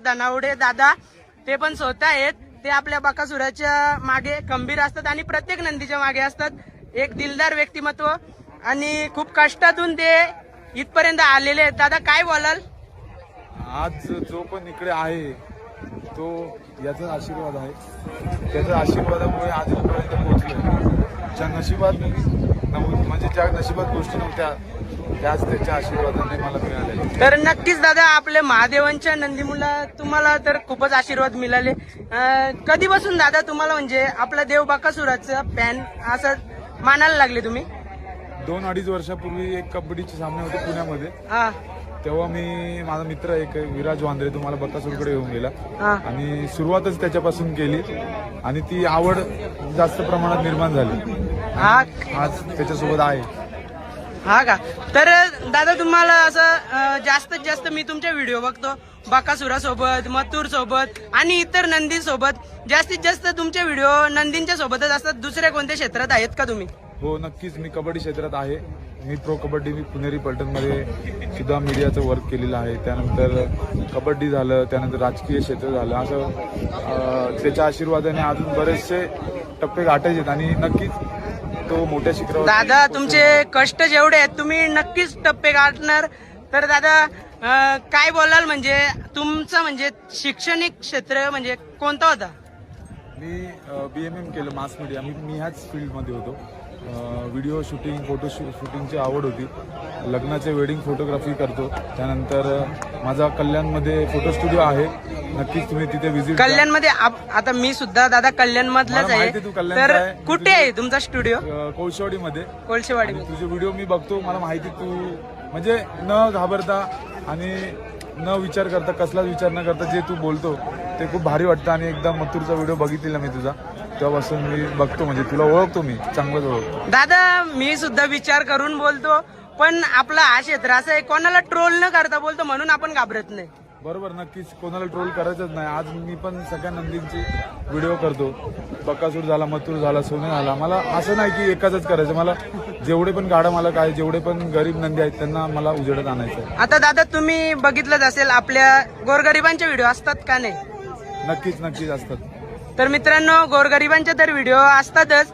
धनावडे दादा, ते पण स्वतः आहेत. ते आपल्या बकासुराच्या मागे खंबीर असतात आणि प्रत्येक नंदीच्या मागे असतात. एक दिलदार व्यक्तिमत्व आणि खूप कष्टातून ते इथपर्यंत आलेले आहेत. दादा काय बोलाल? आज जो पण इकडे आहे तो याचा आशीर्वाद आहे. त्याच्या आशीर्वादामुळे आज इथपर्यंत पोहोचलोय. ज्या नशिबात म्हणजे ज्या नशिबात गोष्टी नव्हत्या त्याच त्याच्या आशीर्वादाने मला मिळाल्या. तर नक्कीच दादा, आपल्या महादेवांच्या नंदीमुला तुम्हाला तर खूपच आशीर्वाद मिळाले. कधीपासून दादा तुम्हाला म्हणजे आपला देव बकासुराचा फॅन असं मानायला लागले तुम्ही? 2-2.5 वर्षापूर्वी एक कबड्डीचे सामने होते पुण्यामध्ये. हा तेव्हा मी माझा मित्र एक विराज वांद्रे तुम्हाला बकासूरकडे येऊन गेला हा आणि सुरुवातच त्याच्यापासून केली आणि ती आवड जास्त प्रमाणात निर्माण झाली. हा आज त्याच्यासोबत आहे. हा का? तर दादा तुम्हाला असं जास्तीत जास्त मी तुमचे व्हिडिओ बघतो बकासुरासोबत, मथुर सोबत आणि इतर नंदी सोबत. जास्तीत जास्त तुमचे व्हिडिओ नंदींच्या सोबतच असतात. दुसऱ्या कोणत्या क्षेत्रात आहेत का तुम्ही? हो नक्कीच, मी कबड्डी क्षेत्रात आहे. मी प्रो कबड्डी मी पुणेरी पलटणमध्ये सुद्धा मीडियाचं वर्क केलेलं आहे. त्यानंतर कबड्डी झालं, त्यानंतर राजकीय क्षेत्र झालं. असं त्याच्या आशीर्वादाने अजून बरेचसे टप्पे गाठायचे आहेत आणि नक्कीच तो मोठ्या शिखरावर. दादा तुमचे कष्ट जेवढे आहेत तुम्ही नक्कीच टप्पे गाठणार. तर दादा काय बोलाल म्हणजे तुमचं म्हणजे शैक्षणिक क्षेत्र म्हणजे कोणता होता? मी BMM केलं मास मीडिया. मी ह्याच फील्डमध्ये होतो. व्हिडिओ शूटिंग, फोटो शूटिंगची आवड होती. लग्नाचे वेडिंग फोटोग्राफी करतो. त्यानंतर माझा कल्याणमध्ये फोटो स्टुडिओ आहे. नक्कीच तुम्ही तिथे व्हिजिट. कल्याणमध्ये आता मी सुद्धा दादा कल्याण मधलाच आहे. तू कल्याण तर कुठे आहे तुमचा स्टुडिओ? कोळशेवाडीमध्ये. कोळशेवाडी. तुझे व्हिडिओ मी बघतो, मला माहिती तू म्हणजे न घाबरता आणि न विचार करता, कसलाच विचार न करता जे तू बोलतो ते खूप भारी वाटतं. आणि एकदा मथुरचा व्हिडिओ बघितलेला मी तुझा, तेव्हापासून मी बघतो, म्हणजे तुला ओळखतो, मी चांगलंच ओळखतो. दादा मी सुद्धा विचार करून बोलतो, पण आपला हा क्षेत्र असं आहे कोणाला ट्रोल न करता बोलतो म्हणून आपण घाबरत नाही. बरोबर, नक्कीच कोणाला ट्रोल करायचंच नाही. आज मी पण सगळ्या नंदींची व्हिडिओ करतो. बकासूर झाला, मथुर झाला, सोने झाला. मला असं नाही की एकाच करायचं. मला जेवढे पण गाडा मला काय, जेवढे पण गरीब नंदी आहेत त्यांना मला उजेडत आणायचं. आता दादा तुम्ही बघितलंच असेल आपल्या गोरगरिबांचे व्हिडिओ असतात का नाही? नक्कीच असतात. तर मित्रांनो गोरगरिबांचे तर व्हिडिओ असतातच,